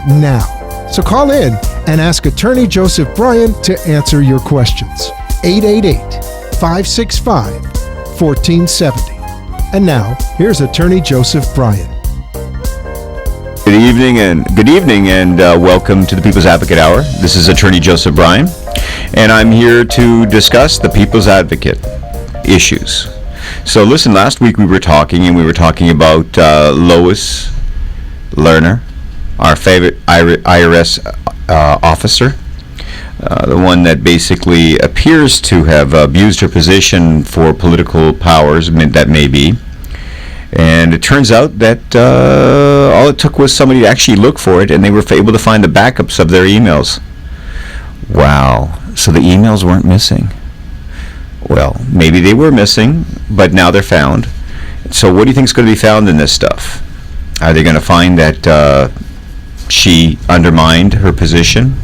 now. So call in and ask Attorney Joseph Bryan to answer your questions. 888-565-1470. And now, here's Attorney Joseph Bryan. Good evening and welcome to the People's Advocate Hour. This is Attorney Joseph Bryan, and I'm here to discuss the People's Advocate issues. So listen, last week we were talking about Lois Lerner, our favorite IRS officer, the one that basically appears to have abused her position for political powers, that may be. And it turns out that all it took was somebody to actually look for it, and they were able to find the backups of their emails. Wow. So the emails weren't missing. Well, maybe they were missing, but now they're found. So what do you think is going to be found in this stuff? Are they going to find that she undermined her position?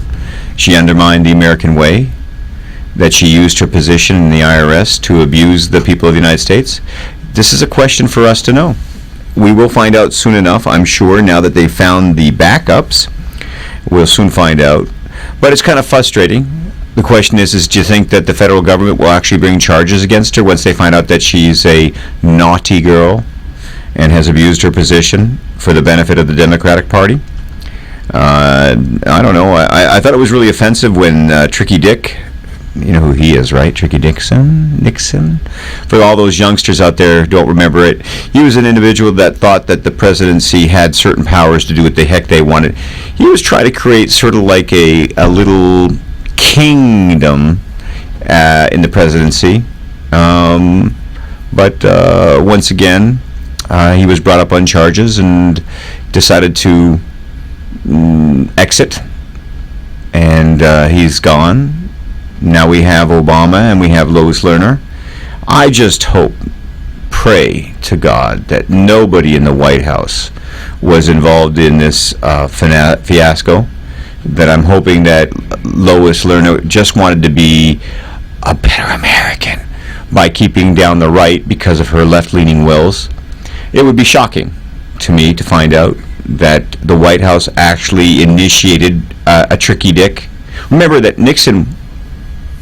She undermined the American way? That she used her position in the IRS to abuse the people of the United States? This is a question for us to know. We will find out soon enough, I'm sure, now that they found the backups. We'll soon find out. But it's kind of frustrating. The question is do you think that the federal government will actually bring charges against her once they find out that she's a naughty girl and has abused her position for the benefit of the Democratic Party? I don't know. I thought it was really offensive when Tricky Dick, you know who he is, right? Tricky Nixon. For all those youngsters out there who don't remember it, he was an individual that thought that the presidency had certain powers to do what the heck they wanted. He was trying to create sort of like a little kingdom in the presidency. But once again, he was brought up on charges and decided to exit. And he's gone. Now we have Obama and we have Lois Lerner. I just pray to God that nobody in the White House was involved in this fiasco. That I'm hoping that Lois Lerner just wanted to be a better American by keeping down the right because of her left-leaning wills. It would be shocking to me to find out that the White House actually initiated a Tricky Dick. Remember that Nixon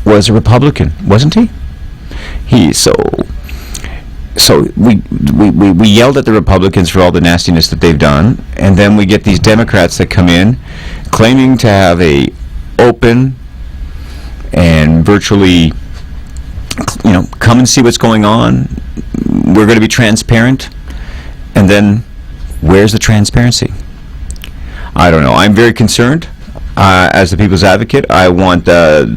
was a Republican, wasn't he? So we yelled at the Republicans for all the nastiness that they've done, and then we get these Democrats that come in claiming to have a open and virtually, come and see what's going on. We're going to be transparent, and then where's the transparency? I don't know. I'm very concerned. As the People's Advocate, I want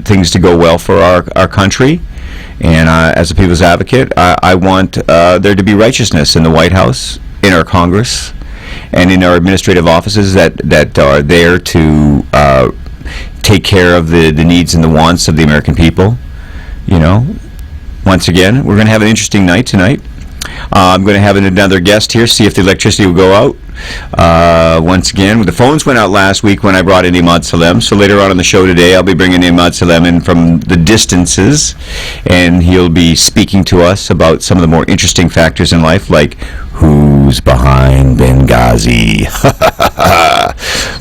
things to go well for our country. And as a People's Advocate, I want there to be righteousness in the White House, in our Congress, and in our administrative offices that are there to take care of the needs and the wants of the American people. Once again, we're going to have an interesting night tonight. I'm going to have another guest here, see if the electricity will go out. Once again, the phones went out last week when I brought in Emad Salem, so later on in the show today I'll be bringing Emad Salem in from the distances, and he'll be speaking to us about some of the more interesting factors in life, like who's behind Benghazi.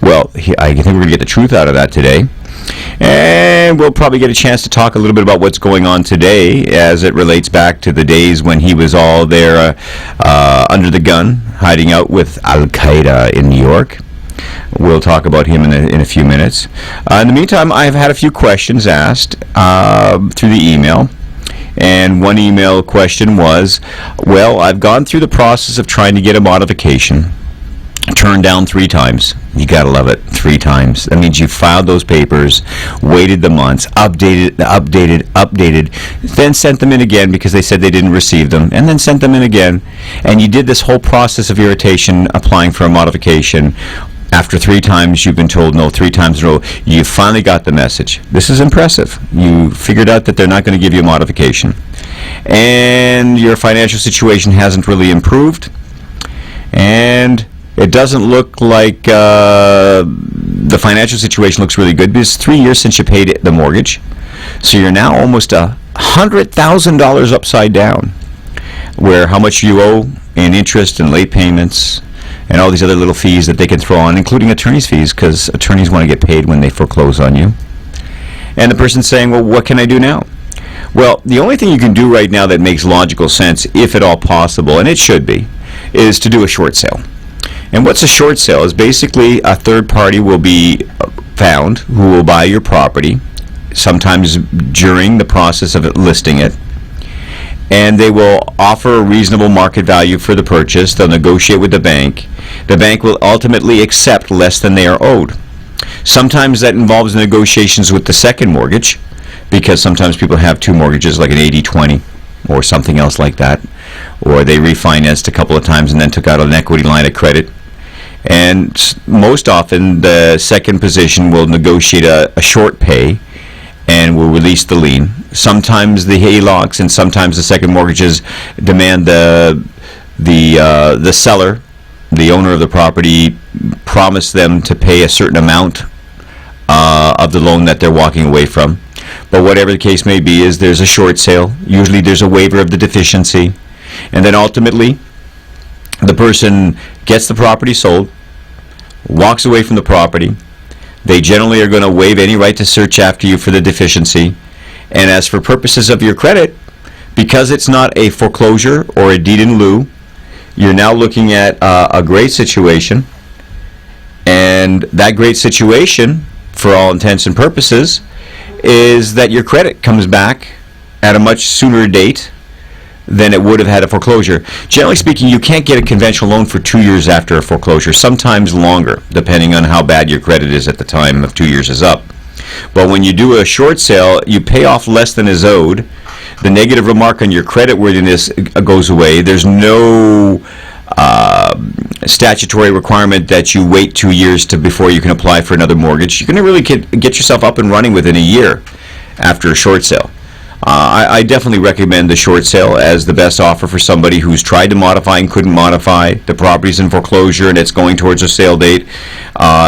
Well, I think we're going to get the truth out of that today. And we'll probably get a chance to talk a little bit about what's going on today as it relates back to the days when he was all there under the gun, hiding out with Al-Qaeda in New York. We'll talk about him in a few minutes. In the meantime, I've had a few questions asked through the email. And one email question was, well, I've gone through the process of trying to get a modification. Turned down 3 times. You gotta love it. 3 times. That means you filed those papers, waited the months, updated, then sent them in again because they said they didn't receive them, and then sent them in again. And you did this whole process of irritation, applying for a modification. After 3 times, you've been told no, 3 times in a row. You finally got the message. This is impressive. You figured out that they're not going to give you a modification. And your financial situation hasn't really improved. And it doesn't look like the financial situation looks really good because 3 years since you paid the mortgage. So you're now almost $100,000 upside down, where how much you owe in interest and late payments and all these other little fees that they can throw on, including attorney's fees, because attorneys want to get paid when they foreclose on you. And the person's saying, well, what can I do now? Well, the only thing you can do right now that makes logical sense, if at all possible, and it should be, is to do a short sale. And what's a short sale? Is basically a third party will be found who will buy your property, sometimes during the process of listing it, and they will offer a reasonable market value for the purchase. They'll negotiate with the bank. The bank will ultimately accept less than they are owed. Sometimes that involves negotiations with the second mortgage, because sometimes people have two mortgages, like an 80-20 or something else like that, or they refinanced a couple of times and then took out an equity line of credit. And most often the second position will negotiate a short pay and will release the lien. Sometimes the HELOCs and sometimes the second mortgages demand the seller, the owner of the property, promise them to pay a certain amount of the loan that they're walking away from. But whatever the case may be, is there's a short sale. Usually there's a waiver of the deficiency. And then ultimately, the person gets the property sold, walks away from the property. They generally are going to waive any right to search after you for the deficiency. And as for purposes of your credit, because it's not a foreclosure or a deed in lieu, you're now looking at a great situation. And that great situation, for all intents and purposes, is that your credit comes back at a much sooner date than it would have had a foreclosure. Generally speaking, you can't get a conventional loan for 2 years after a foreclosure, sometimes longer, depending on how bad your credit is at the time of 2 years is up. But when you do a short sale, you pay off less than is owed. The negative remark on your creditworthiness goes away. There's no statutory requirement that you wait 2 years before you can apply for another mortgage. You can really get yourself up and running within a year after a short sale. I definitely recommend the short sale as the best offer for somebody who's tried to modify and couldn't modify. The property's in foreclosure and it's going towards a sale date.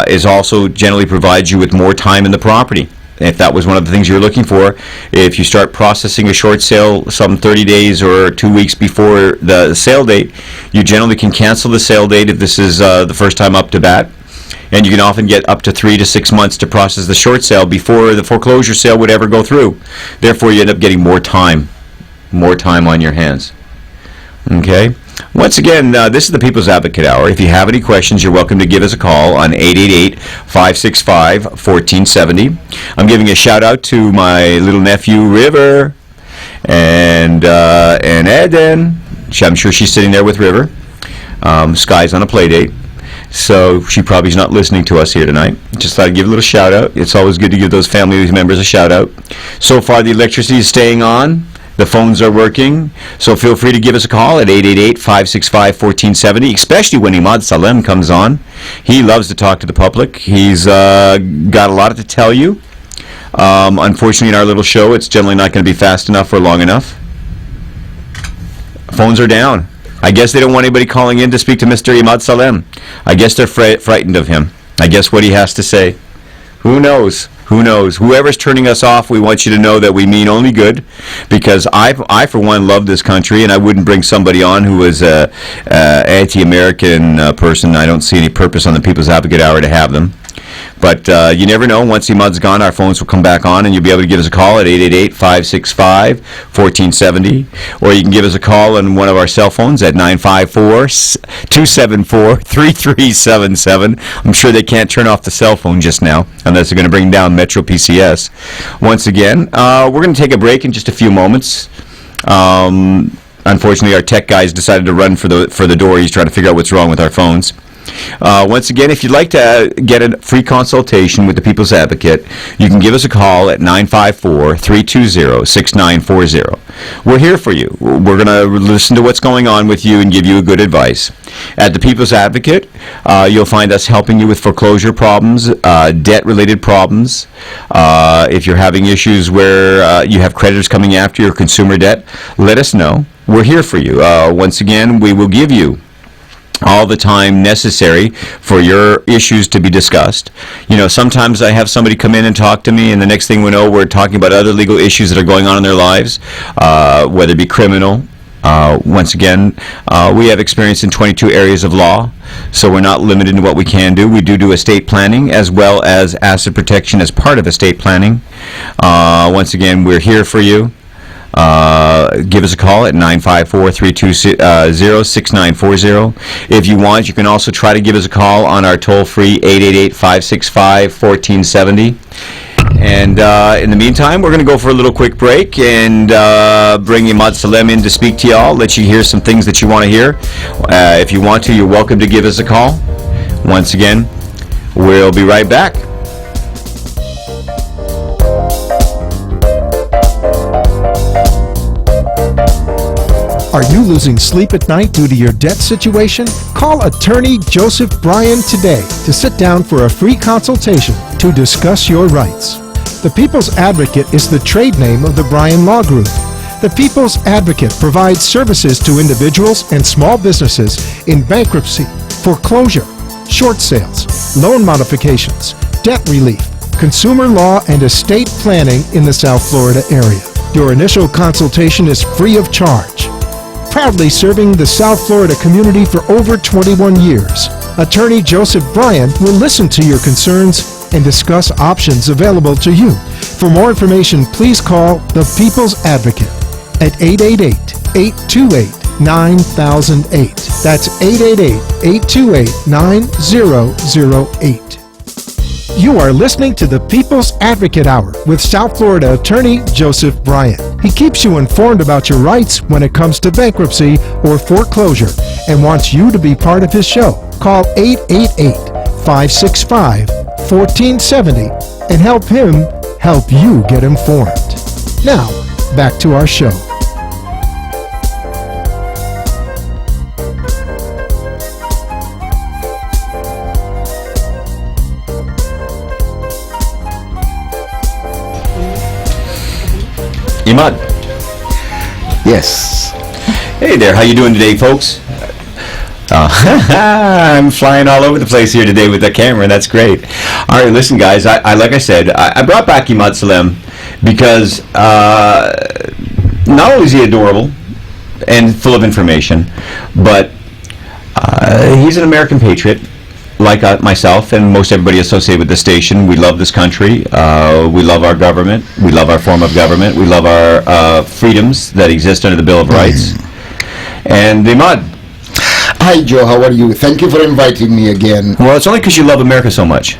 Is also generally provides you with more time in the property. If that was one of the things you're looking for, if you start processing a short sale some 30 days or 2 weeks before the sale date, you generally can cancel the sale date if this is the first time up to bat. And you can often get up to 3 to 6 months to process the short sale before the foreclosure sale would ever go through. Therefore, you end up getting more time on your hands. Okay? Once again, this is the People's Advocate Hour. If you have any questions, you're welcome to give us a call on 888-565-1470. I'm giving a shout out to my little nephew, River, and Eden. I'm sure she's sitting there with River. Sky's on a play date. So she probably is not listening to us here tonight. Just thought I'd give a little shout out. It's always good to give those family members a shout out. So far the electricity is staying on. The phones are working. So feel free to give us a call at 888-565-1470, especially when Emad Salem comes on. He loves to talk to the public. He's got a lot to tell you. Unfortunately, in our little show, it's generally not going to be fast enough or long enough. Phones are down. I guess they don't want anybody calling in to speak to Mr. Emad Salem. I guess they're frightened of him. I guess what he has to say. Who knows? Who knows? Whoever's turning us off, we want you to know that we mean only good, because I for one, love this country, and I wouldn't bring somebody on who was an anti-American person. I don't see any purpose on the People's Advocate Hour to have them. But you never know. Once Emad's gone, our phones will come back on, and you'll be able to give us a call at 888-565-1470. Or you can give us a call on one of our cell phones at 954-274-3377. I'm sure they can't turn off the cell phone just now, unless they're going to bring down Metro PCS. Once again, we're going to take a break in just a few moments. Unfortunately, our tech guy's decided to run for the door. He's trying to figure out what's wrong with our phones. Once again, if you'd like to get a free consultation with the People's Advocate, you can give us a call at 954-320-6940. We're here for you. We're going to listen to what's going on with you and give you good advice. At the People's Advocate, you'll find us helping you with foreclosure problems, debt-related problems. If you're having issues where you have creditors coming after your consumer debt, let us know. We're here for you. Once again, we will give you all the time necessary for your issues to be discussed. You know, sometimes I have somebody come in and talk to me, and the next thing we know, we're talking about other legal issues that are going on in their lives, whether it be criminal, Once again, we have experience in 22 areas of law, so we're not limited in what we can do. We do estate planning as well as asset protection as part of estate planning. Once again, we're here for you. Give us a call at 954-320-6940. If you want, you can also try to give us a call on our toll-free 888-565-1470. And in the meantime, we're going to go for a little quick break and bring Emad Salem in to speak to y'all, let you hear some things that you want to hear. If you want to, you're welcome to give us a call. Once again, we'll be right back. Are you losing sleep at night due to your debt situation? Call attorney Joseph Bryan today to sit down for a free consultation to discuss your rights. The People's Advocate is the trade name of the Bryan Law Group. The People's Advocate provides services to individuals and small businesses in bankruptcy, foreclosure, short sales, loan modifications, debt relief, consumer law, and estate planning in the South Florida area. Your initial consultation is free of charge. Proudly serving the South Florida community for over 21 years, Attorney Joseph Bryan will listen to your concerns and discuss options available to you. For more information, please call the People's Advocate at 888-828-9008. That's 888-828-9008. You are listening to the People's Advocate Hour with South Florida Attorney Joseph Bryan. He keeps you informed about your rights when it comes to bankruptcy or foreclosure and wants you to be part of his show. Call 888-565-1470 and help him help you get informed. Now, back to our show. Emad. Yes. Hey there, how you doing today, folks? I'm flying all over the place here today with the camera. That's great. All right, listen, guys. I like I said, I brought back Emad Salem because not only is he adorable and full of information, but he's an American patriot. Like myself and most everybody associated with the station, we love this country. We love our government. We love our form of government. We love our freedoms that exist under the Bill of Rights. And Emad. Hi, Joe. How are you? Thank you for inviting me again. Well, it's only because you love America so much.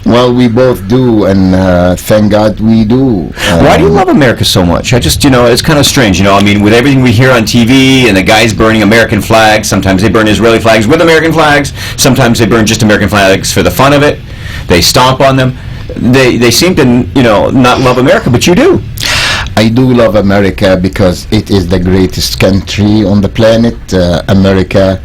Well, we both do, and thank God we do. Why do you love America so much? I just, it's kind of strange, I mean, with everything we hear on TV and the guys burning American flags, sometimes they burn Israeli flags with American flags, sometimes they burn just American flags for the fun of it. They stomp on them. They seem to, not love America, but you do. I do love America because it is the greatest country on the planet. America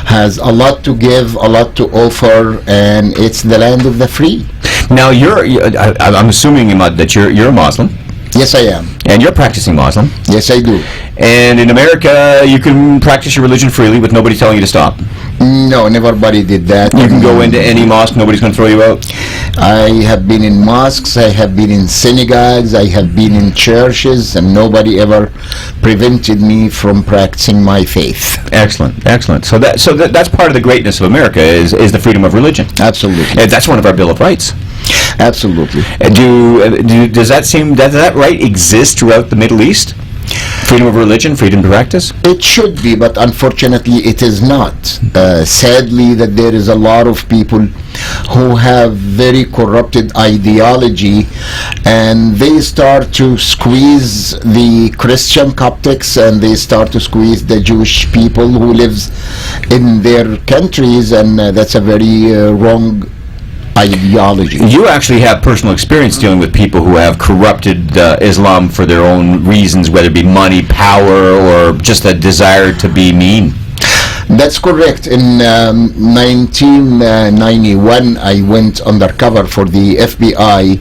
has a lot to give, a lot to offer, and it's the land of the free. Now, I'm assuming, Emad, that you're a Muslim. Yes, I am. And you're practicing Muslim. Yes, I do. And in America, you can practice your religion freely with nobody telling you to stop. No, nobody did that. You can go into any mosque, nobody's going to throw you out. I have been in mosques, I have been in synagogues, I have been in churches, and nobody ever prevented me from practicing my faith. Excellent, excellent. So that's part of the greatness of America is the freedom of religion. Absolutely. And that's one of our Bill of Rights. Absolutely. Does that right exist throughout the Middle East? Freedom of religion, freedom to practice? It should be, but unfortunately it is not. Sadly, that there is a lot of people who have very corrupted ideology, and they start to squeeze the Christian Coptics, and they start to squeeze the Jewish people who lives in their countries, and that's a very wrong ideology. You actually have personal experience dealing with people who have corrupted Islam for their own reasons, whether it be money, power, or just a desire to be mean. That's correct. In 1991, I went undercover for the FBI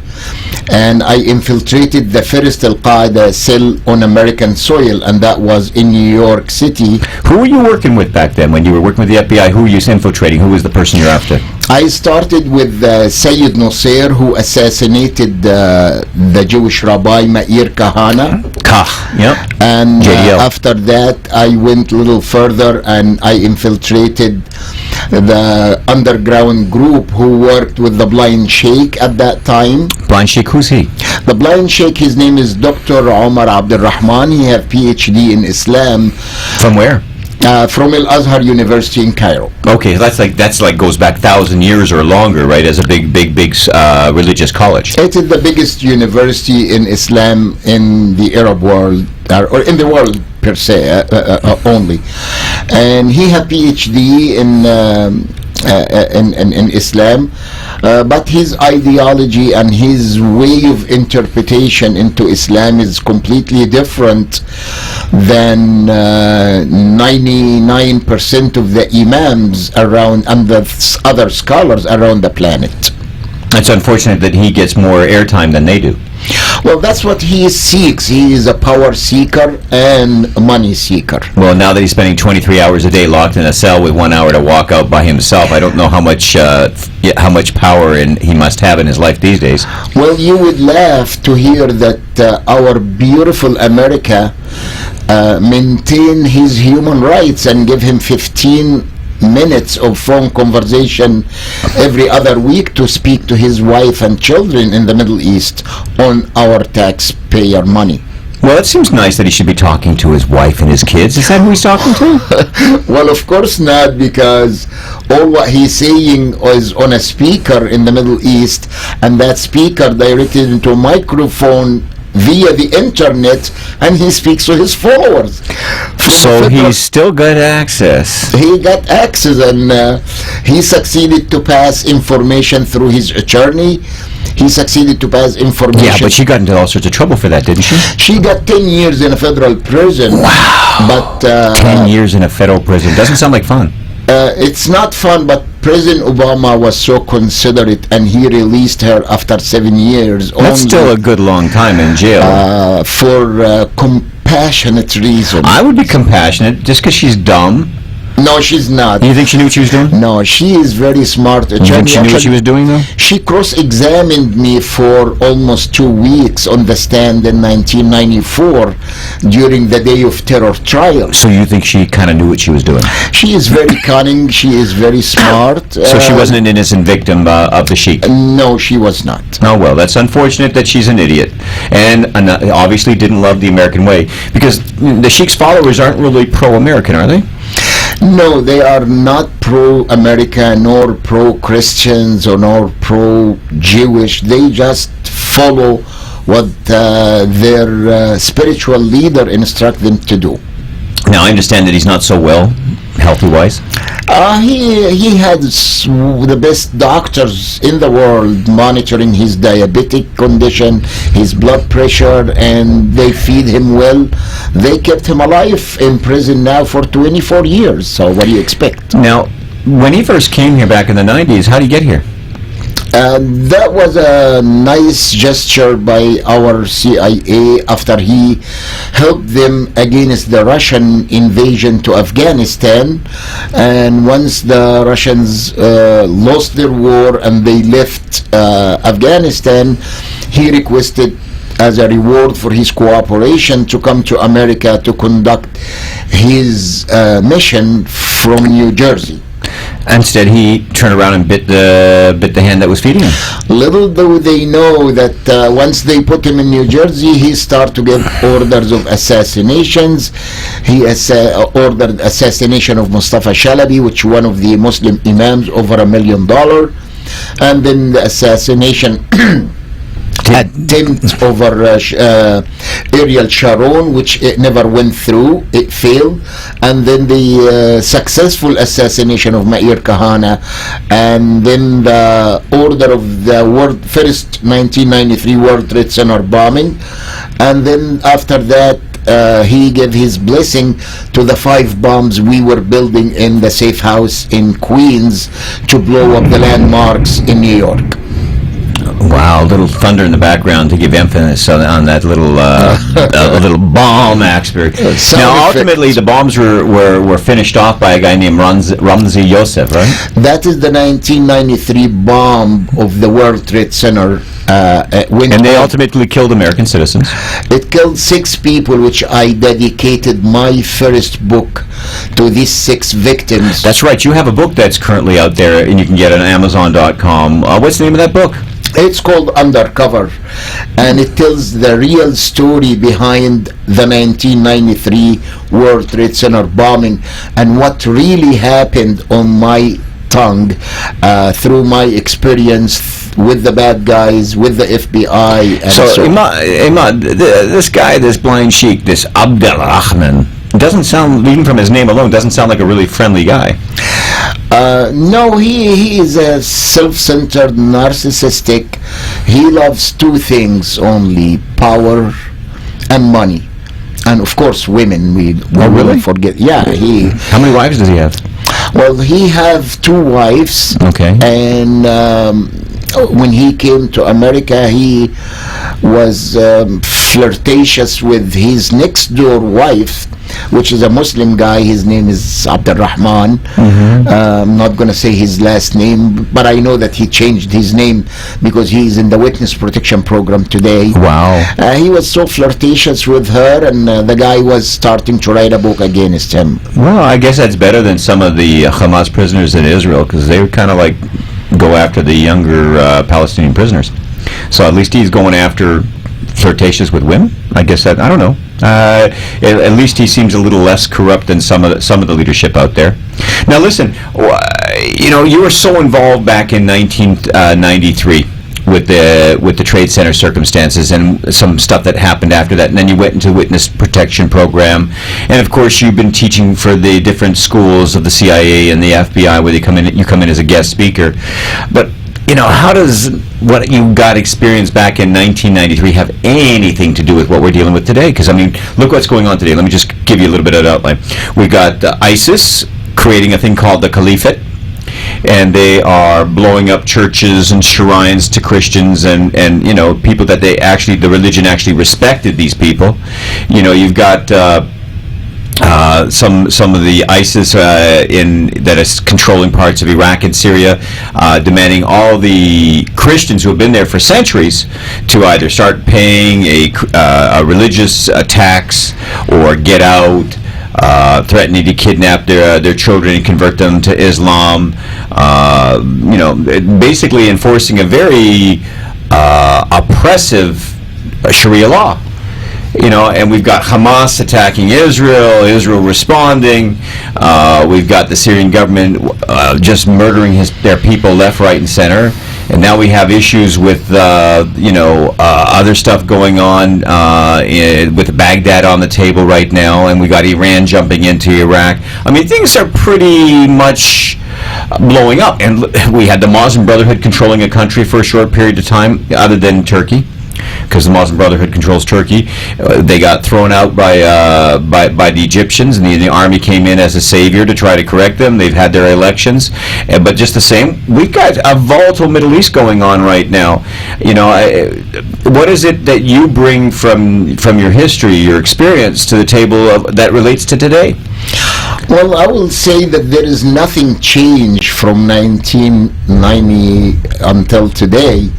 and I infiltrated the first Al-Qaeda cell on American soil, and that was in New York City. Who were you working with back then when you were working with the FBI? Who were you infiltrating? Who was the person you're after? I started with Sayyid Nusayr, who assassinated the Jewish rabbi Meir Kahane. Yep. And JDL. after that, I went a little further and I infiltrated the underground group who worked with the blind sheikh at that time. Blind Sheikh, who's he? The blind sheikh, his name is Dr. Omar Abdul Rahman. He has PhD in Islam. From where? From Al-Azhar University in Cairo. Okay, that's like goes back 1,000 years or longer, right? As a big religious college. It is the biggest university in Islam in the Arab world, or in the world per se, only. And he had PhD in Islam, but his ideology and his way of interpretation into Islam is completely different than 99% of the imams around and the other scholars around the planet. It's unfortunate that he gets more airtime than they do. Well, that's what he seeks. He is a power seeker and a money seeker. Well, now that he's spending 23 hours a day locked in a cell with 1 hour to walk out by himself, I don't know how much power he must have in his life these days. Well, you would laugh to hear that our beautiful America maintain his human rights and give him 15 minutes of phone conversation every other week to speak to his wife and children in the Middle East on our taxpayer money. Well, it seems nice that he should be talking to his wife and his kids. Is that who he's talking to? Well, of course not, because all what he's saying is on a speaker in the Middle East, and that speaker directed into a microphone via the internet, and he speaks to his followers. So he's still got access. He got access, and he succeeded to pass information through his attorney. He succeeded to pass information. Yeah, but she got into all sorts of trouble for that, didn't she? She got 10 years in a federal prison. Wow. But 10 years in a federal prison. Doesn't sound like fun. It's not fun, but President Obama was so considerate, and he released her after 7 years. That's still a good long time in jail. For compassionate reasons. I would be compassionate just because she's dumb. No, she's not. You think she knew what she was doing? No, she is very smart. You think she knew what she was doing, though? She cross-examined me for almost 2 weeks on the stand in 1994 during the Day of Terror trial. So you think she kind of knew what she was doing? She is very cunning. She is very smart. So she wasn't an innocent victim of the Sheikh? No, she was not. Oh, well, that's unfortunate that she's an idiot. And obviously didn't love the American way. Because the Sheikh's followers aren't really pro-American, are they? No, they are not pro-America, nor pro-Christians, or nor pro-Jewish. They just follow what their spiritual leader instructs them to do. Now, I understand that he's not so well, healthy-wise. He had the best doctors in the world monitoring his diabetic condition, his blood pressure, and they feed him well. They kept him alive in prison now for 24 years. So what do you expect? Now, when he first came here back in the 90s, how did he get here? That was a nice gesture by our CIA after he helped them against the Russian invasion to Afghanistan. And once the Russians lost their war and they left Afghanistan, he requested as a reward for his cooperation to come to America to conduct his mission from New Jersey. Instead, he turned around and bit the hand that was feeding him. Little do they know that once they put him in New Jersey, he started to get orders of assassinations. He ordered assassination of Mustafa Shalabi, which one of the Muslim imams, over $1 million, and then the assassination attempt over Ariel Sharon, which it never went through, it failed, and then the successful assassination of Meir Kahane, and then the order of the first 1993 World Trade Center bombing, and then after that he gave his blessing to the 5 bombs we were building in the safe house in Queens to blow up the landmarks in New York. Wow, a little thunder in the background to give emphasis on that little a little bomb expert. Now, ultimately, the bombs were finished off by a guy named Ramzi Youssef, right? That is the 1993 bomb of the World Trade Center. And they ultimately killed American citizens. It killed 6 people, which I dedicated my first book to these 6 victims. That's right. You have a book that's currently out there, and you can get it on Amazon.com. What's the name of that book? It's called Undercover, and it tells the real story behind the 1993 World Trade Center bombing and what really happened on my tongue through my experience with the bad guys, with the FBI, and so Emad, this guy, this blind sheik, this Abdelrahman, doesn't sound, even from his name alone, doesn't sound like a really friendly guy. No, he is a self-centered, narcissistic. He loves 2 things only: power and money, and of course women. We really forget. Yeah, he. How many wives does he have? Well, he have 2 wives. Okay. And when he came to America, he was flirtatious with his next door wife, which is a Muslim guy. His name is Abdurrahman. I'm not going to say his last name, but I know that he changed his name because he's in the witness protection program today. Wow. He was so flirtatious with her, and the guy was starting to write a book against him. Well, I guess that's better than some of the Hamas prisoners in Israel, because they would kind of like go after the younger Palestinian prisoners. So at least he's going after flirtatious with women. I guess that, I don't know. At least he seems a little less corrupt than some of the leadership out there. Now listen, you were so involved back in 1993 with the Trade Center circumstances and some stuff that happened after that, and then you went into the witness protection program, and of course you've been teaching for the different schools of the CIA and the FBI where you come in as a guest speaker. But how does what you got experience back in 1993 have anything to do with what we're dealing with today? Because, I mean, look what's going on today. Let me just give you a little bit of an outline. We got ISIS creating a thing called the Caliphate, and they are blowing up churches and shrines to Christians and people that the religion actually respected these people. You've got some of the ISIS that is controlling parts of Iraq and Syria, demanding all the Christians who have been there for centuries to either start paying a religious tax or get out, threatening to kidnap their children and convert them to Islam. Basically enforcing a very oppressive Sharia law. And we've got Hamas attacking Israel responding. We've got the Syrian government just murdering their people left, right, and center. And now we have issues with, other stuff going on with Baghdad on the table right now, and we got Iran jumping into Iraq. I mean, things are pretty much blowing up. And we had the Muslim Brotherhood controlling a country for a short period of time, other than Turkey, because the Muslim Brotherhood controls Turkey. They got thrown out by the Egyptians, and the army came in as a savior to try to correct them. They've had their elections, but just the same, we've got a volatile Middle East going on right now. What is it that you bring from your history, your experience to the table that relates to today? Well, I will say that there is nothing changed from 1990 until today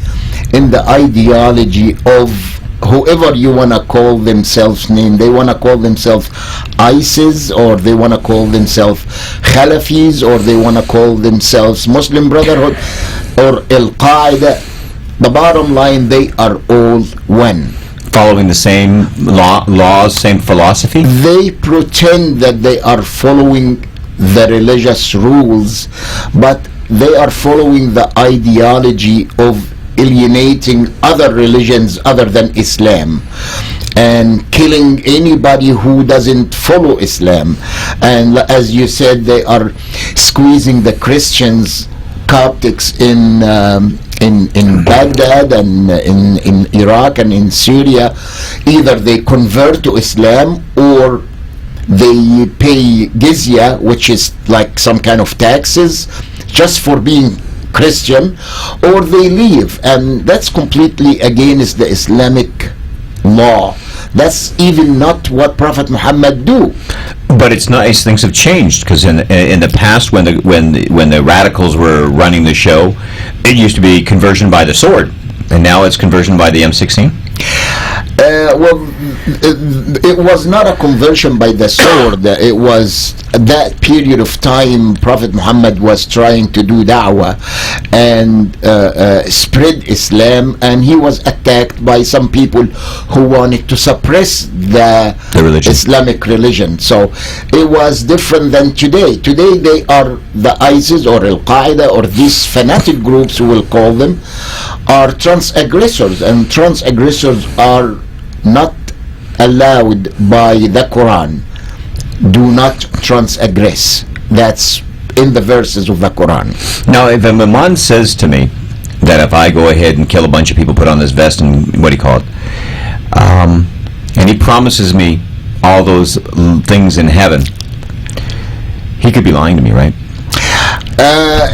in the ideology of whoever you want to call themselves name. They want to call themselves ISIS, or they want to call themselves Khalafis, or they want to call themselves Muslim Brotherhood or Al-Qaeda. The bottom line, they are all one. Following the same laws, same philosophy? They pretend that they are following the religious rules, but they are following the ideology of alienating other religions other than Islam and killing anybody who doesn't follow Islam. And as you said, they are squeezing the Christians, Coptics in Baghdad and in Iraq and in Syria. Either they convert to Islam or they pay jizya, which is like some kind of taxes, just for being Christian, or they leave, and that's completely against the Islamic law. That's even not what Prophet Muhammad do. But it's nice. Things have changed, because in the past, when the radicals were running the show, it used to be conversion by the sword, and now it's conversion by the M16. Well, it was not a conversion by the sword. It was that period of time Prophet Muhammad was trying to do da'wah and spread Islam, and he was attacked by some people who wanted to suppress the religion. Islamic religion. So it was different than today. Today they are the ISIS or Al-Qaeda or these fanatic groups, we will call them, are transgressors, and transgressors are not allowed by the Quran. Do not transgress. That's in the verses of the Quran. Now, if an imam says to me that if I go ahead and kill a bunch of people, put on this vest and what do you call it, and he promises me all those things in heaven, he could be lying to me, right?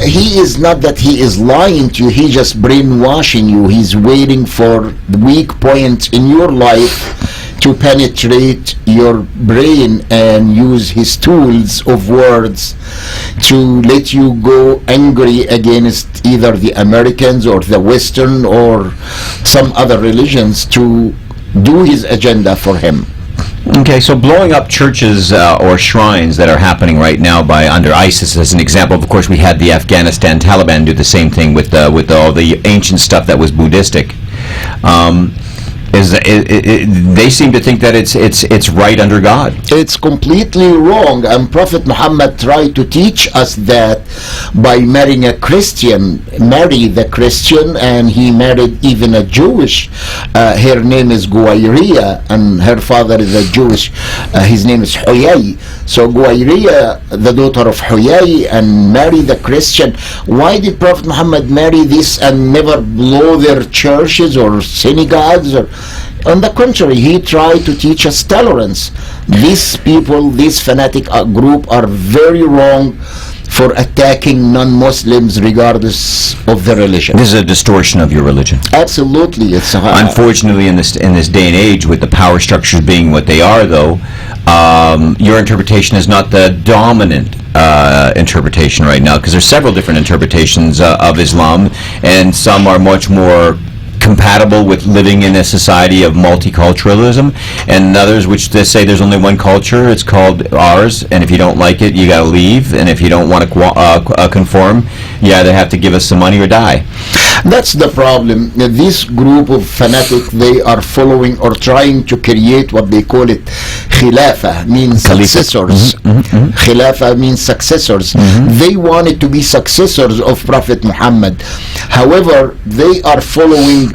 He is not that he is lying to you, he's just brainwashing you. He's waiting for the weak points in your life to penetrate your brain and use his tools of words to let you go angry against either the Americans or the Western or some other religions to do his agenda for him. Okay, so blowing up churches or shrines that are happening right now by under ISIS, as an example. Of course, we had the Afghanistan Taliban do the same thing with all the ancient stuff that was Buddhistic. They seem to think that it's right under God. It's completely wrong, and Prophet Muhammad tried to teach us that by marrying a Christian, marry the Christian, and he married even a Jewish. Her name is Guwayriya, and her father is a Jewish. His name is Huyay. So Guwayriya, the daughter of Huyay, and marry the Christian. Why did Prophet Muhammad marry this and never blow their churches or synagogues? On the contrary, he tried to teach us tolerance. These people, this fanatic group, are very wrong for attacking non-Muslims regardless of their religion. This is a distortion of your religion. Absolutely. It's unfortunately, in this day and age, with the power structures being what they are, though, your interpretation is not the dominant interpretation right now, because there's several different interpretations of Islam, and some are much more compatible with living in a society of multiculturalism, and others which they say there's only one culture, it's called ours, and if you don't like it, you gotta leave, and if you don't want to conform, you either have to give us some money or die. That's the problem. This group of fanatics, they are following or trying to create what they call it Khilafah, means successors. Khilafah means successors. They wanted to be successors of Prophet Muhammad. However, they are following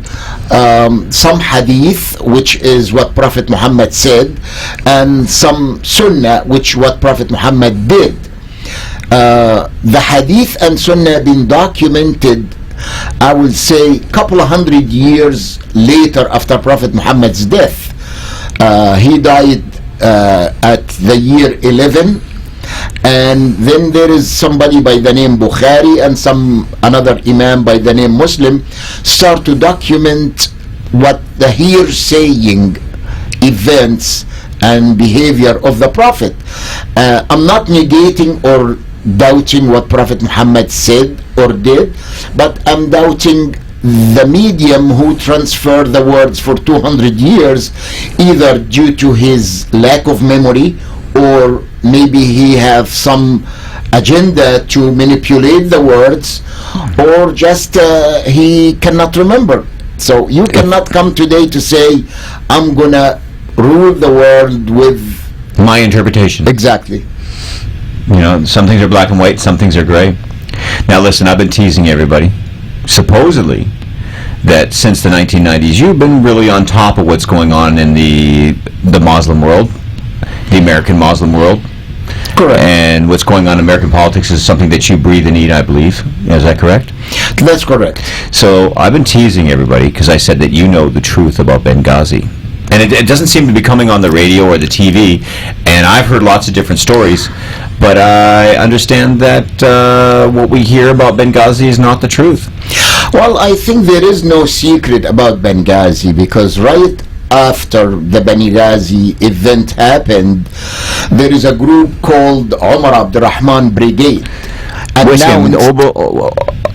some hadith, which is what Prophet Muhammad said, and some sunnah, which what Prophet Muhammad did. The hadith and sunnah been documented, I would say, couple of 100 years later after Prophet Muhammad's death. He died at the year 11, and then there is somebody by the name Bukhari and another imam by the name Muslim start to document what the hearsaying events and behavior of the Prophet. I'm not negating or doubting what Prophet Muhammad said or did, but I'm doubting the medium who transferred the words for 200 years, either due to his lack of memory, or maybe he have some agenda to manipulate the words, or just he cannot remember. So you cannot come today to say, I'm gonna rule the world with my interpretation. Exactly. You know, some things are black and white, some things are gray. Now listen, I've been teasing everybody, supposedly, that since the 1990s you've been really on top of what's going on in the Muslim world, the American Muslim world. Correct. And what's going on in American politics is something that you breathe and eat, I believe. Is that correct? That's correct. So I've been teasing everybody because I said that you know the truth about Benghazi. And it doesn't seem to be coming on the radio or the TV, and I've heard lots of different stories. But I understand that what we hear about Benghazi is not the truth. Well, I think there is no secret about Benghazi, because right after the Benghazi event happened, there is a group called Omar Abdurrahman Brigade. What's his name?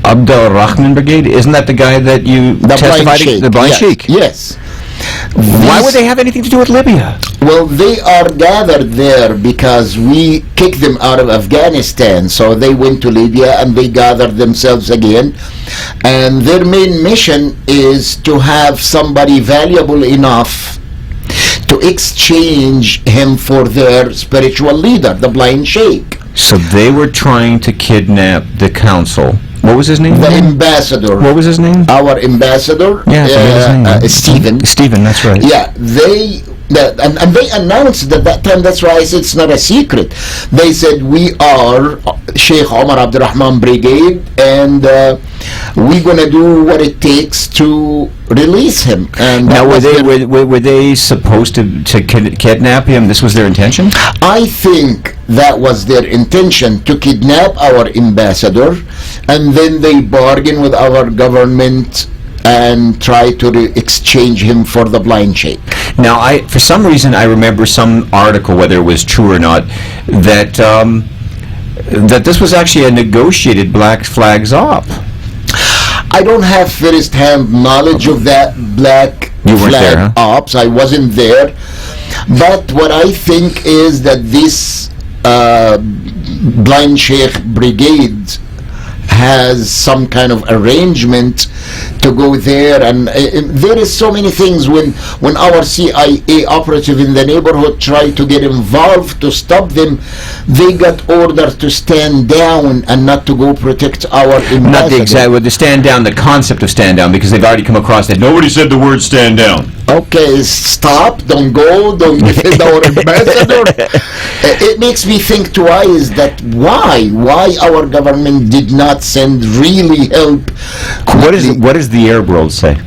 Abdul Rahman Brigade? Isn't that the guy that you testified against? The blind sheikh? Yes. Why would they have anything to do with Libya? Well, they are gathered there because we kicked them out of Afghanistan. So they went to Libya and they gathered themselves again. And their main mission is to have somebody valuable enough to exchange him for their spiritual leader, the blind sheikh. So they were trying to kidnap the council. What was his name? The ambassador. What was his name? Our ambassador, Yeah, I forget his name. Stephen. Stephen, that's right. Yeah, and they announced at that time, that's why I said it's not a secret. They said, we are Sheikh Omar Abdurrahman Brigade, and we're going to do what it takes to release him. And now, were they supposed to kidnap him? This was their intention? I think that was their intention, to kidnap our ambassador, and then they bargain with our government and try to exchange him for the blind sheikh. Now, for some reason, I remember some article, whether it was true or not, that that this was actually a negotiated Black Flags op. I don't have first-hand knowledge of that Black Flag there, huh? ops. I wasn't there. But what I think is that this blind sheikh brigade has some kind of arrangement to go there, and there is so many things. When our CIA operative in the neighborhood tried to get involved to stop them, they got ordered to stand down and not to go protect our ambassador. Not the exact, well, the stand down, the concept of stand down, because they've already come across that. Nobody said the word stand down. Okay, stop, don't go, don't defend our ambassador. It makes me think twice that why our government did not send really help. What does the Arab world say?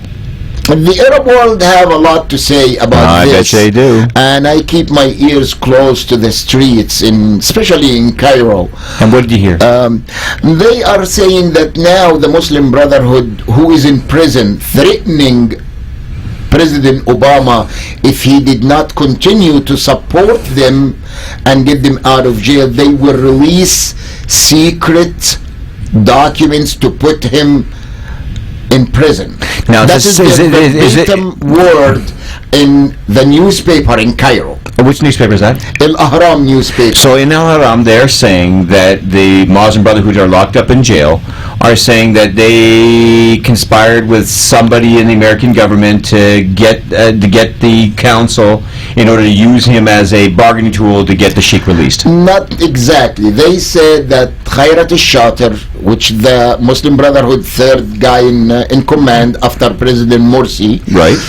The Arab world have a lot to say about this. I bet they do. And I keep my ears close to the streets, especially in Cairo. And what did you hear? They are saying that now the Muslim Brotherhood, who is in prison, threatening President Obama if he did not continue to support them and get them out of jail, they will release secret documents to put him in prison. Now, that is the verbatim word in the newspaper in Cairo. Which newspaper is that? El Ahram newspaper. So in El Ahram, they're saying that the Muslim Brotherhood are locked up in jail, are saying that they conspired with somebody in the American government to get the council in order to use him as a bargaining tool to get the sheikh released. Not exactly. They said that Khairat al-Shatir, which the Muslim Brotherhood third guy in command after President Morsi, right,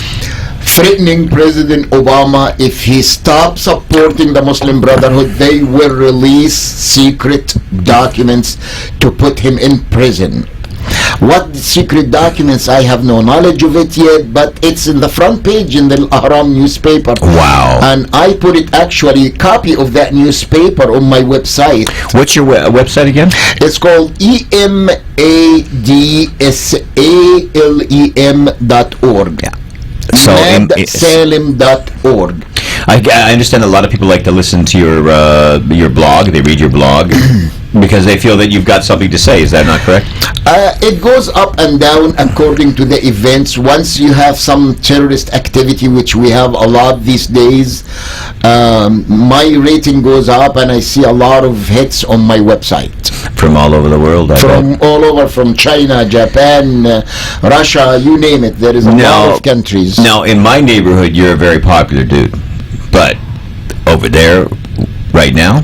threatening President Obama if he stops supporting the Muslim Brotherhood, they will release secret documents to put him in prison. What secret documents, I have no knowledge of it yet, but it's in the front page in the Ahram newspaper. Wow. And I put it, actually, copy of that newspaper on my website. What's your website again? It's called emadsalem.org. Yeah. So emadsalem.org. I understand a lot of people like to listen to your blog. They read your blog because they feel that you've got something to say. Is that not correct? It goes up and down according to the events. Once you have some terrorist activity, which we have a lot these days, my rating goes up and I see a lot of hits on my website. From all over the world, all over, from China, Japan, Russia, you name it. There is a lot of countries. Now, in my neighborhood, you're a very popular dude. But over there, right now?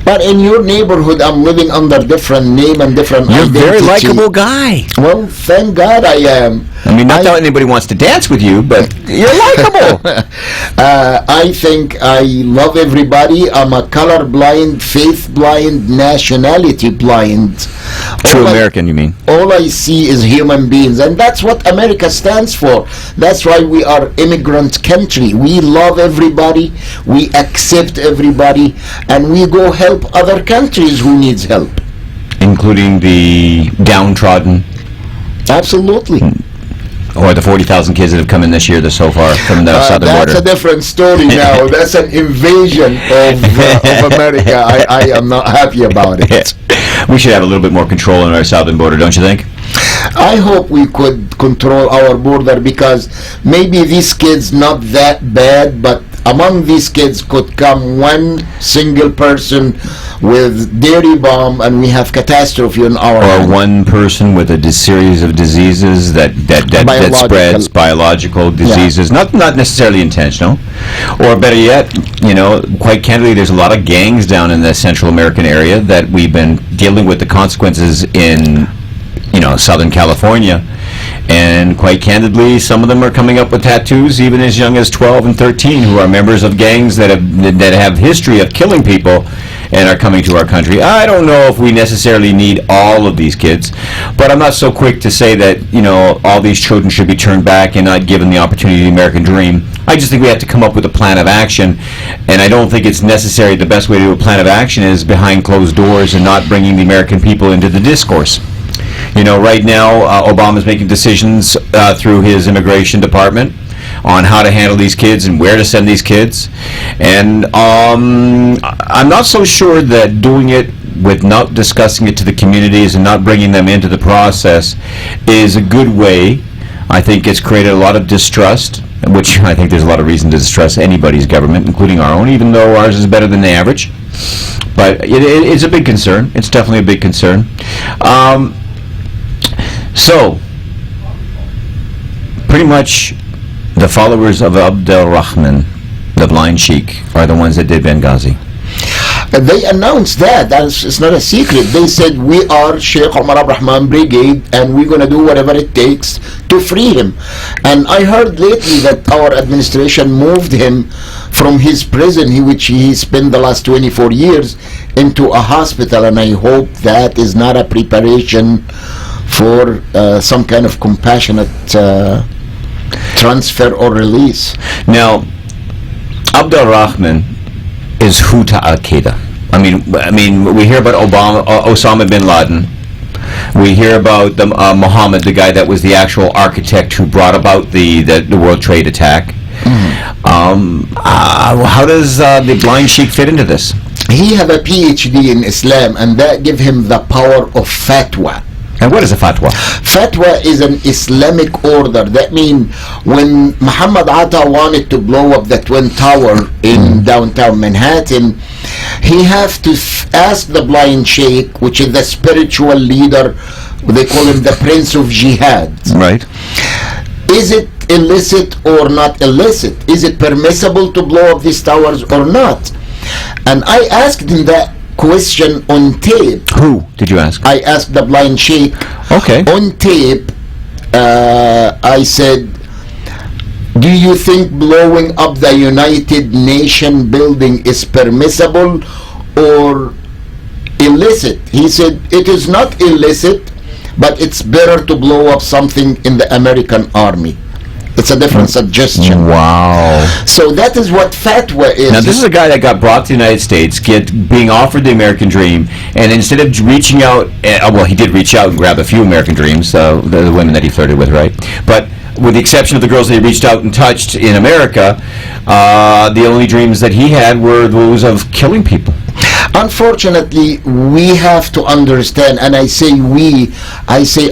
But in your neighborhood, I'm living under different name and different identity. You're a very likable guy. Well, thank God I am. I mean, not that anybody wants to dance with you, but you're likable. I think I love everybody. I'm a color blind, faith blind, nationality blind. True American, you mean? All I see is human beings, and that's what America stands for. That's why we are immigrant country. We love everybody, we accept everybody, and we go go help other countries who needs help. Including the downtrodden, Absolutely. or the 40,000 kids that have come in this year so far from the southern That's border. a different story now. That's an invasion of America. I am not happy about it. We should have a little bit more control on our southern border, don't you think? I hope we could control our border, because maybe these kids not that bad, but among these kids could come one single person with dairy bomb, and we have catastrophe in our Or land. one person with a series of diseases that spreads, biological diseases, not necessarily intentional. Or better yet, quite candidly, there's a lot of gangs down in the Central American area that we've been dealing with the consequences in Southern California, and quite candidly, some of them are coming up with tattoos even as young as 12 and 13, who are members of gangs that have history of killing people and are coming to our country. I don't know if we necessarily need all of these kids, but I'm not so quick to say that all these children should be turned back and not given the opportunity of the American dream. I just think we have to come up with a plan of action, and I don't think it's necessary. The best way to do a plan of action is behind closed doors and not bringing the American people into the discourse. Right now, Obama's making decisions through his immigration department on how to handle these kids and where to send these kids. And I'm not so sure that doing it with not discussing it to the communities and not bringing them into the process is a good way. I think it's created a lot of distrust, which I think there's a lot of reason to distrust anybody's government, including our own, even though ours is better than the average. But it's a big concern. It's definitely a big concern. So, pretty much the followers of Abdel Rahman, the blind sheik, are the ones that did Benghazi. They announced that. It's not a secret. They said, we are Sheikh Omar Abrahman Brigade, and we're going to do whatever it takes to free him. And I heard lately that our administration moved him from his prison, which he spent the last 24 years, into a hospital. And I hope that is not a preparation for some kind of compassionate transfer or release. Now, Abdel Rahman is who to Al-Qaeda? I mean, we hear about Osama bin Laden. We hear about Muhammad, the guy that was the actual architect who brought about the World Trade attack. How does the blind sheik fit into this? He have a PhD in Islam, and that give him the power of fatwa. And what is a fatwa? Fatwa is an Islamic order. That means when Muhammad Atta wanted to blow up the Twin Tower in downtown Manhattan, he have to ask the blind sheikh, which is the spiritual leader, they call him the Prince of Jihad. Right. Is it illicit or not illicit? Is it permissible to blow up these towers or not? And I asked him that question on tape. Who did you ask? I asked the blind sheikh. Okay. On tape, I said, do you think blowing up the United Nations building is permissible or illicit? He said, it is not illicit, but it's better to blow up something in the American army. It's a different suggestion. Wow. So that is what fatwa is. Now, this is a guy that got brought to the United States, being offered the American dream, and instead of reaching out, well, he did reach out and grab a few American dreams, the women that he flirted with, right? But with the exception of the girls that he reached out and touched in America, the only dreams that he had were those of killing people. Unfortunately, we have to understand, and I say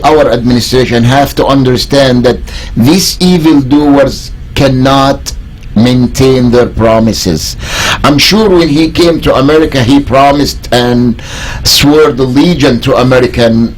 our administration have to understand that these evildoers cannot maintain their promises. I'm sure when he came to America, he promised and swore allegiance to American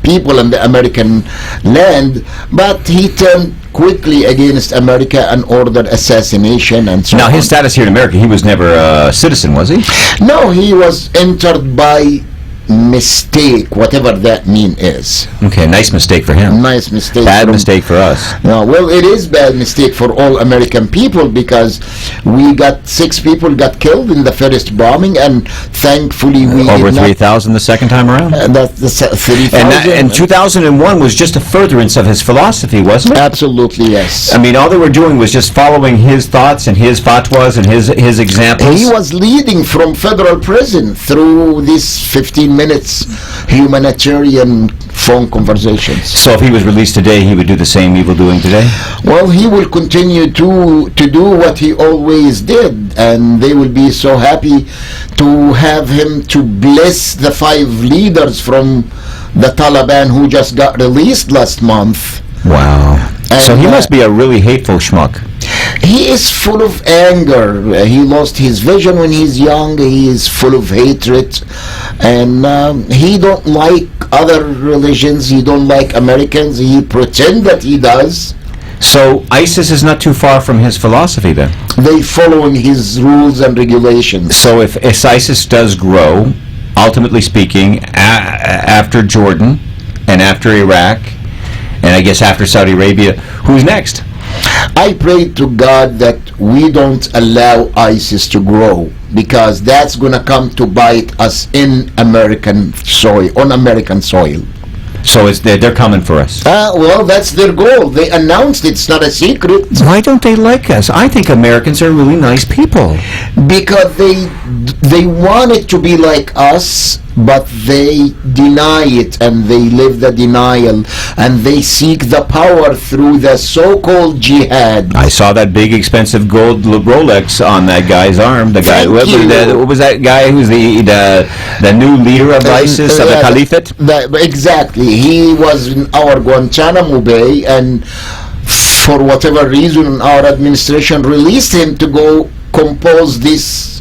people and the American land, but he turned quickly against America and ordered assassination and so on. Now, his status here in America, he was never a citizen, was he? No, he was entered by mistake, whatever that mean is. Okay, nice mistake for him. Nice mistake. Bad mistake for us. No, well, it is bad mistake for all American people, because we got 6 people got killed in the first bombing, and thankfully we Over did not. 3,000 the second time around? That's the 3,000. And 2001 was just a furtherance of his philosophy, wasn't it? Absolutely, yes. I mean, all they were doing was just following his thoughts and his fatwas and his examples. He was leading from federal prison through these 15 minutes humanitarian phone conversations. So if he was released today, he would do the same evil doing today? Well, he will continue to do what he always did, and they will be so happy to have him to bless the 5 leaders from the Taliban who just got released last month. Wow. And, So he must be a really hateful schmuck. He is full of anger. He lost his vision when he's young. He is full of hatred, and he don't like other religions. He don't like Americans. He pretend that he does. So ISIS is not too far from his philosophy then. They following his rules and regulations. So if ISIS does grow, ultimately speaking, after Jordan and after Iraq, and I guess after Saudi Arabia, who's next? I pray to God that we don't allow ISIS to grow, because that's gonna come to bite us in American soil, on American soil. So they're coming for us. Well, that's their goal. They announced, it's not a secret. Why don't they like us? I think Americans are really nice people. Because they want it to be like us, but they deny it, and they live the denial, and they seek the power through the so-called jihad. I saw that big expensive gold Rolex on that guy's arm. The guy, what was that guy who's the new leader of ISIS, of the Caliphate? Exactly. He was in our Guantanamo Bay, and for whatever reason, our administration released him to go compose this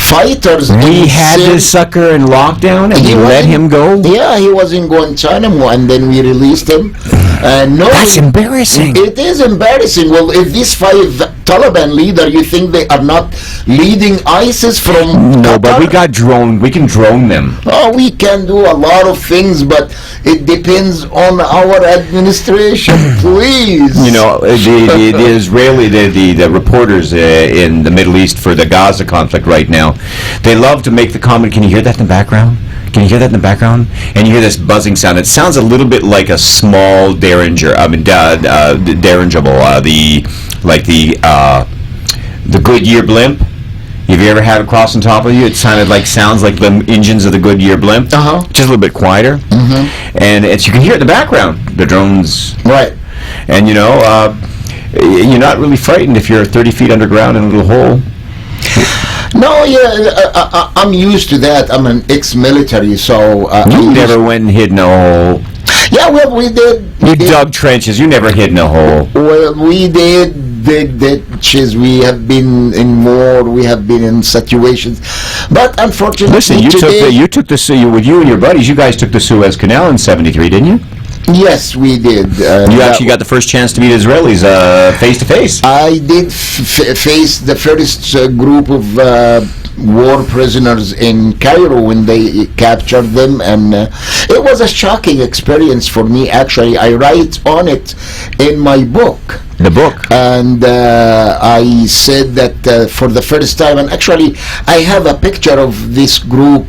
fighters. We had this sucker in lockdown, and we let him go? Yeah, he was in Guantanamo, and then we released him. No, that's embarrassing. It is embarrassing. Well, if these 5 Taliban leader, you think they are not leading ISIS from No, Qatar? but we got drone. We can drone them. Oh, we can do a lot of things, but it depends on our administration. Please. You know, the Israeli, the reporters in the Middle East for the Gaza conflict right now, they love to make the comment. Can you hear that in the background? Can you hear that in the background? And you hear this buzzing sound. It sounds a little bit like a small derringer. I mean, dirigible. The Goodyear blimp. Have you ever had it cross on top of you? It sounds like the engines of the Goodyear blimp. Just a little bit quieter. And you can hear it in the background. The drones. Right. And you know, you're not really frightened if you're 30 feet underground in a little hole. No, yeah, I'm used to that. I'm an ex-military, so... you never went and hid in a hole. Yeah, well, we did. You dug trenches. You never hid in a hole. Well, we did dig ditches. We have been in war. We have been in situations. But unfortunately, listen, you took with you and your buddies, you guys took the Suez Canal in '73, didn't you? Yes, we did. You actually got the first chance to meet Israelis face to face. I did face the first group of war prisoners in Cairo when they captured them, and it was a shocking experience for me. Actually, I write on it in my book. The book. And I said that for the first time, and actually I have a picture of this group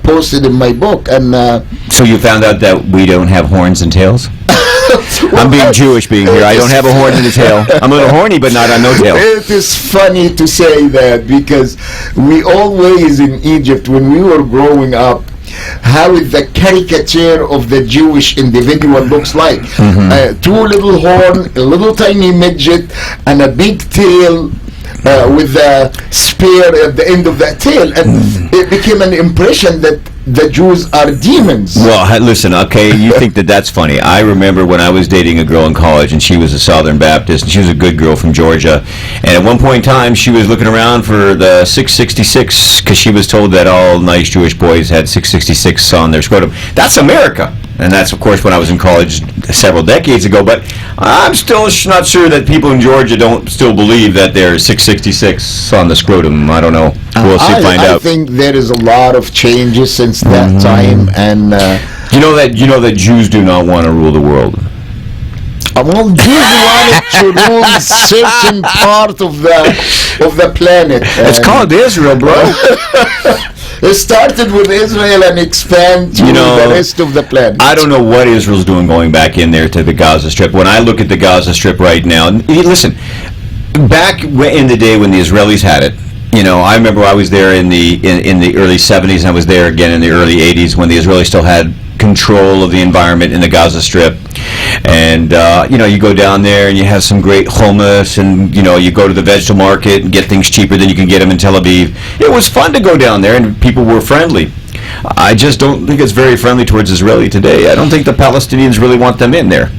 posted in my book. And so you found out that we don't have horns and tails? Well, I'm being Jewish being here. I don't have a horn and a tail. I'm a little horny, but not on no tail. It is funny to say that, because we always in Egypt, when we were growing up, how the caricature of the Jewish individual looks like. 2 little horn, a little tiny midget, and a big tail with a spear at the end of that tail. And it became an impression that the Jews are demons. Well, listen, okay, you think that's funny. I remember when I was dating a girl in college, and she was a Southern Baptist, and she was a good girl from Georgia. And at one point in time, she was looking around for the 666, because she was told that all nice Jewish boys had 666 on their scrotum. That's America. And that's, of course, when I was in college several decades ago. But I'm still not sure that people in Georgia don't still believe that there's 666 on the scrotum. I don't know. We'll see. Find I out. think there is a lot of changes since that time, and You know that Jews do not want to rule the world. well, Jews wanted to rule a certain part of the planet. It's called Israel, bro. It started with Israel and expand to the rest of the planet. I don't know what Israel's doing going back in there to the Gaza Strip. When I look at the Gaza Strip right now, listen, back in the day when the Israelis had it, I remember I was there in the early 70s, and I was there again in the early 80s when the Israelis still had control of the environment in the Gaza Strip. And you go down there and you have some great hummus, and you go to the vegetable market and get things cheaper than you can get them in Tel Aviv. It was fun to go down there, and people were friendly. I just don't think it's very friendly towards Israeli today. I don't think the Palestinians really want them in there.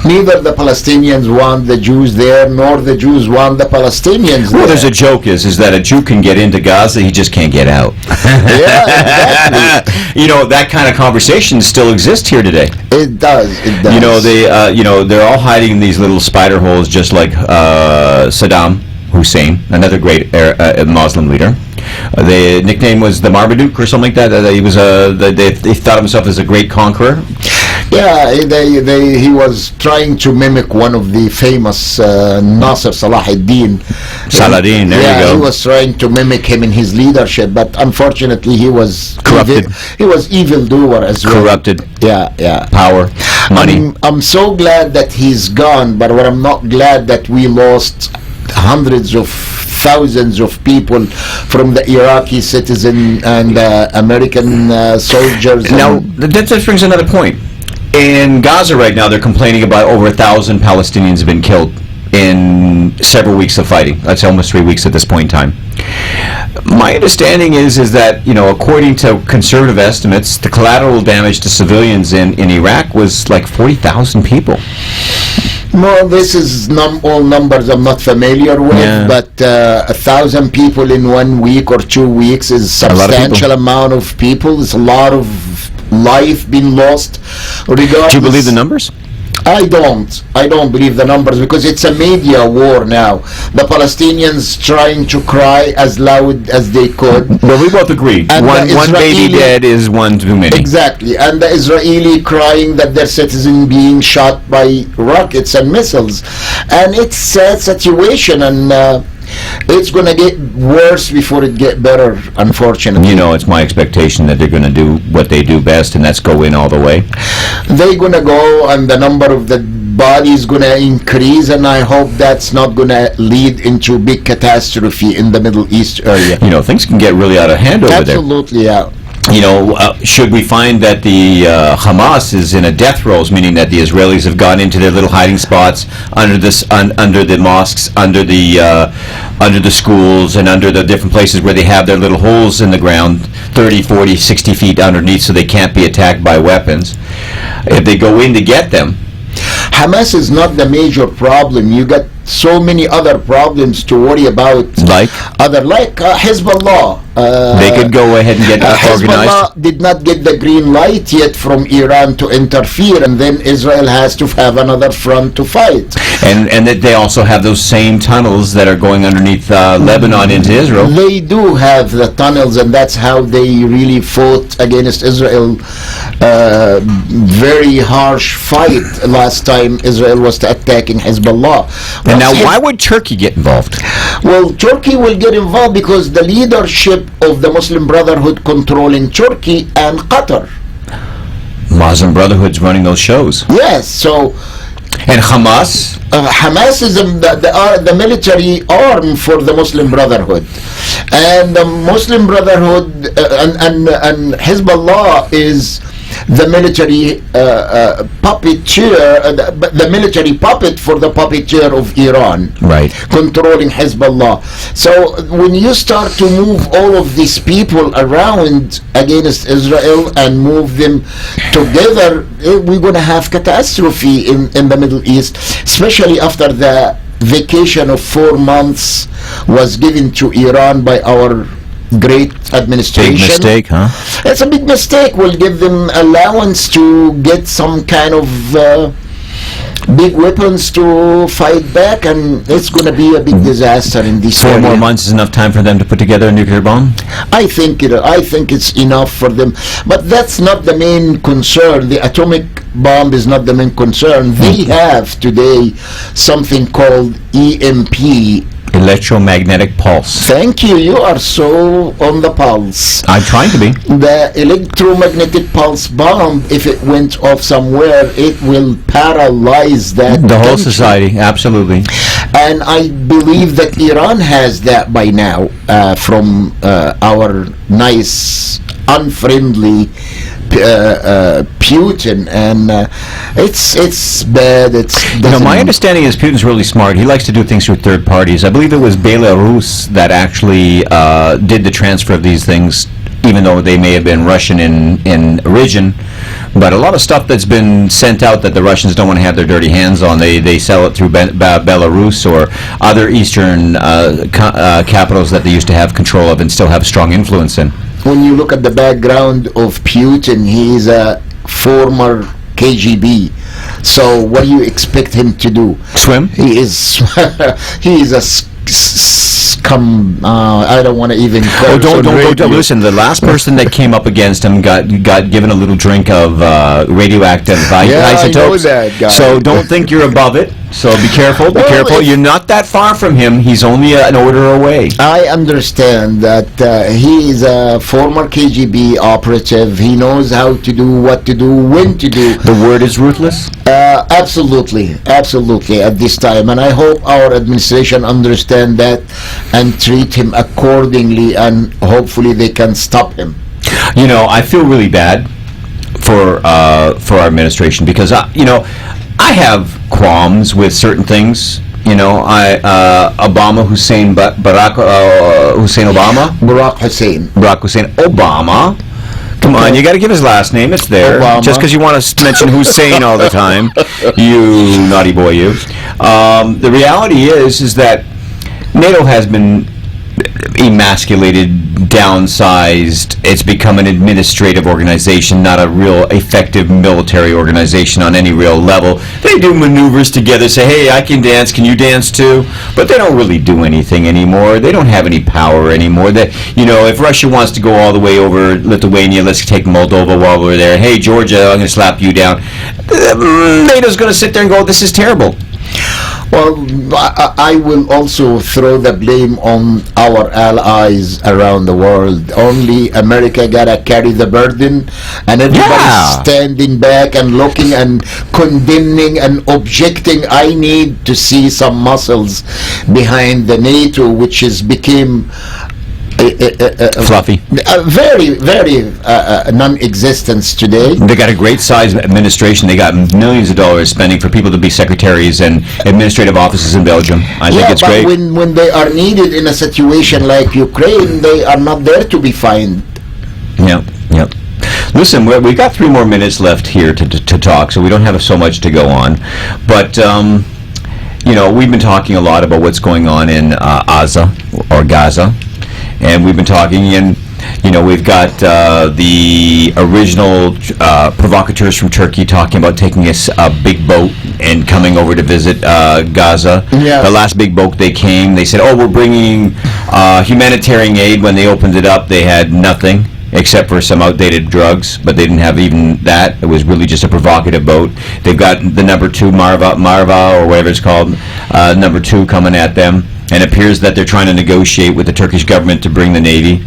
Neither the Palestinians want the Jews there, nor the Jews want the Palestinians there. Well, there's a joke is that a Jew can get into Gaza, he just can't get out. Yeah, exactly. That kind of conversation still exists here today. It does. They're all hiding in these little spider holes, just like Saddam Hussein, another great Muslim leader. The nickname was the Marmaduke or something like that. He was they thought of himself as a great conqueror. Yeah, he was trying to mimic one of the famous Nasser Salahuddin. Saladin, there you go. He was trying to mimic him in his leadership, but unfortunately he was corrupted. He was evildoer as well. Corrupted. Yeah. Power, money. I'm so glad that he's gone, but I'm not glad that we lost hundreds of thousands of people from the Iraqi citizen and American soldiers. Now, that just brings another point. In Gaza right now, they're complaining about over 1,000 Palestinians have been killed in several weeks of fighting. That's almost 3 weeks at this point in time. My understanding is that, according to conservative estimates, the collateral damage to civilians in Iraq was like 40,000 people. No, this is all numbers I'm not familiar with, but 1,000 people in 1 week or 2 weeks is substantial amount of people. It's a lot of life being lost. Regardless, do you believe the numbers? I don't believe the numbers, because it's a media war now. The Palestinians trying to cry as loud as they could. Well, we both agree. And one baby dead is one too many. Exactly. And the Israeli crying that their citizen being shot by rockets and missiles. And it's a sad situation, and it's going to get worse before it get better, unfortunately. It's my expectation that they're going to do what they do best, and that's go in all the way. They're going to go, and the number of the bodies going to increase, and I hope that's not going to lead into big catastrophe in the Middle East area. Things can get really out of hand over there. Absolutely, yeah. Should we find that the Hamas is in a death row, meaning that the Israelis have gone into their little hiding spots under the mosques, under the schools, and under the different places where they have their little holes in the ground, 30, 40, 60 feet underneath, so they can't be attacked by weapons. If they go in to get them, Hamas is not the major problem. You got so many other problems to worry about. Like Hezbollah. They could go ahead and get organized. Hezbollah did not get the green light yet from Iran to interfere, and then Israel has to have another front to fight. And that they also have those same tunnels that are going underneath Lebanon into Israel. They do have the tunnels, and that's how they really fought against Israel. Very harsh fight last time Israel was attacking Hezbollah. And now, why would Turkey get involved? Well, Turkey will get involved because the leadership of the Muslim Brotherhood controlling Turkey and Qatar. Muslim Brotherhood's running those shows. Yes, so... And Hamas? Hamas is the military arm for the Muslim Brotherhood. And the Muslim Brotherhood and Hezbollah is the military puppeteer, the military puppet for the puppeteer of Iran, right, controlling Hezbollah. So when you start to move all of these people around against Israel and move them together, we're going to have catastrophe in the Middle East, especially after the vacation of 4 months was given to Iran by our great administration. Big mistake, huh? It's a big mistake. We'll give them allowance to get some kind of big weapons to fight back, and it's going to be a big disaster in this 4 area. more months is enough time for them to put together a nuclear bomb? I think it's enough for them, but that's not the main concern. The atomic bomb is not the main concern. They have today something called EMP. Electromagnetic pulse. Thank you. You are so on the pulse. I'm trying to be. The electromagnetic pulse bomb, if it went off somewhere, it will paralyze that The whole country. society, absolutely. And I believe that Iran has that by now, from our nice, unfriendly Putin, and it's bad. My understanding is Putin's really smart. He likes to do things through third parties. I believe it was Belarus that actually did the transfer of these things, even though they may have been Russian in origin. But a lot of stuff that's been sent out that the Russians don't want to have their dirty hands on, they sell it through Belarus or other eastern capitals that they used to have control of and still have strong influence in. When you look at the background of Putin, he is a former KGB. So what do you expect him to do? Swim? He is a scum. I don't want to even call Don't listen. The last person that came up against him got given a little drink of radioactive isotopes. I know that guy. So don't think you're above it. So be careful. Be careful. You're not that far from him. He's only an order away. I understand that he is a former KGB operative. He knows how to do, what to do, when to do. The word is ruthless. Absolutely at this time, and I hope our administration understand that and treat him accordingly, and hopefully they can stop him. I feel really bad for our administration because I have qualms with certain things. Obama Hussein Barack Hussein Obama. Come on, you got to give his last name. It's there. Obama. Just because you want to mention Hussein all the time, you naughty boy, you. The reality is that NATO has been emasculated, downsized. It's become an administrative organization, not a real effective military organization on any real level. They do maneuvers together, say, hey, I can dance, can you dance too? But they don't really do anything anymore. They don't have any power anymore. If Russia wants to go all the way over Lithuania, let's take Moldova while we're there. Hey, Georgia, I'm going to slap you down. NATO's going to sit there and go, this is terrible. Well, I will also throw the blame on our allies around the world. Only America gotta carry the burden, and everybody's standing back and looking and condemning and objecting. I need to see some muscles behind the NATO, which has become fluffy. Very, very non-existence today. They got a great size administration. They got millions of dollars spending for people to be secretaries and administrative offices in Belgium. I think it's great. But when they are needed in a situation like Ukraine, they are not there to be found. Yep. Listen, we've got 3 more minutes left here to talk, so we don't have so much to go on. But we've been talking a lot about what's going on in Gaza. And we've been talking, and we've got the original provocateurs from Turkey talking about taking a big boat and coming over to visit Gaza. Yeah. The last big boat they came, they said, we're bringing humanitarian aid. When they opened it up, they had nothing except for some outdated drugs, but they didn't have even that. It was really just a provocative boat. They've got the number 2, Marva, or whatever it's called, number 2 coming at them. And it appears that they're trying to negotiate with the Turkish government to bring the Navy.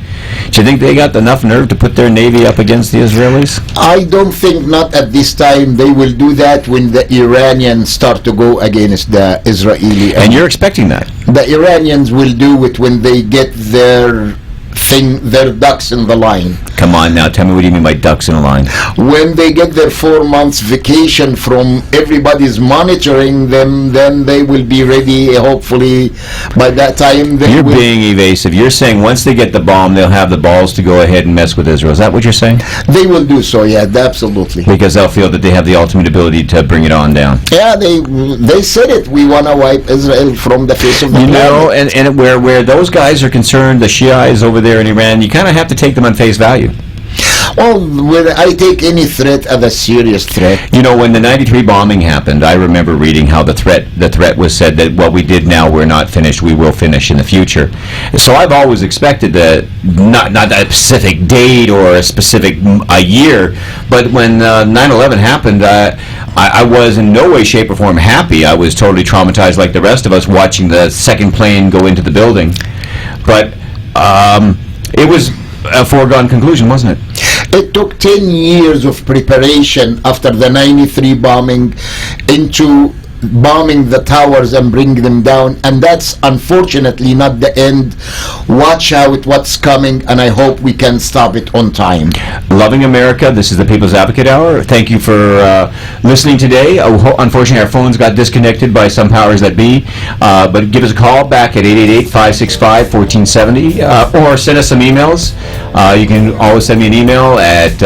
Do you think they got enough nerve to put their Navy up against the Israelis? I don't think not at this time. They will do that when the Iranians start to go against the Israeli. And you're expecting that? The Iranians will do it when they get their ducks in the line. Come on now, tell me what do you mean by ducks in a line? When they get their 4 months vacation from everybody's monitoring them, then they will be ready. Hopefully, by that time You're being evasive. You're saying once they get the bomb, they'll have the balls to go ahead and mess with Israel. Is that what you're saying? They will do so. Yeah, absolutely. Because they'll feel that they have the ultimate ability to bring it on down. Yeah, they said it. We want to wipe Israel from the face of the planet. And where those guys are concerned, the Shiites over there in Iran, you kind of have to take them on face value. Oh, well, I take any threat as a serious threat. You know, when the 93 bombing happened, I remember reading how the threat was said that what we did now, we're not finished, we will finish in the future. So I've always expected that, not a specific date or a specific a year, but when 9/11 happened, I was in no way, shape, or form happy. I was totally traumatized like the rest of us watching the second plane go into the building. But it was a foregone conclusion, wasn't it? It took 10 years of preparation after the 93 bombing into bombing the towers and bringing them down, and that's unfortunately not the end. Watch out what's coming, and I hope we can stop it on time. Loving America, this is the People's Advocate Hour. Thank you for listening today. Unfortunately, our phones got disconnected by some powers that be, but give us a call back at 888-565-1470, or send us some emails. You can always send me an email at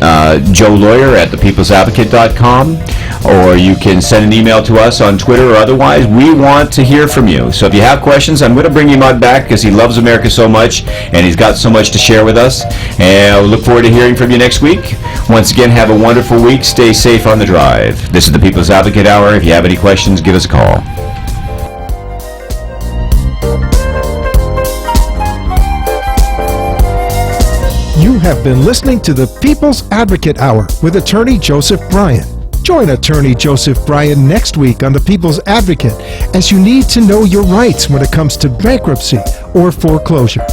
joelawyer@thepeoplesadvocate.com, or you can send an email to us on Twitter or otherwise. We want to hear from you. So if you have questions, I'm going to bring Emad back because he loves America so much and he's got so much to share with us. And I look forward to hearing from you next week. Once again, have a wonderful week. Stay safe on the drive. This is the People's Advocate Hour. If you have any questions, give us a call. You have been listening to the People's Advocate Hour with Attorney Joseph Bryan. Join Attorney Joseph Bryan next week on the People's Advocate, as you need to know your rights when it comes to bankruptcy or foreclosure.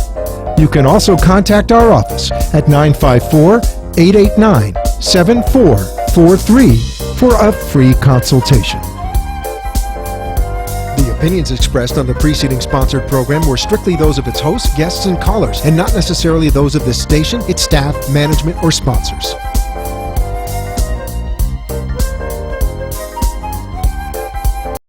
You can also contact our office at 954-889-7443 for a free consultation. The opinions expressed on the preceding sponsored program were strictly those of its hosts, guests, and callers, and not necessarily those of this station, its staff, management, or sponsors.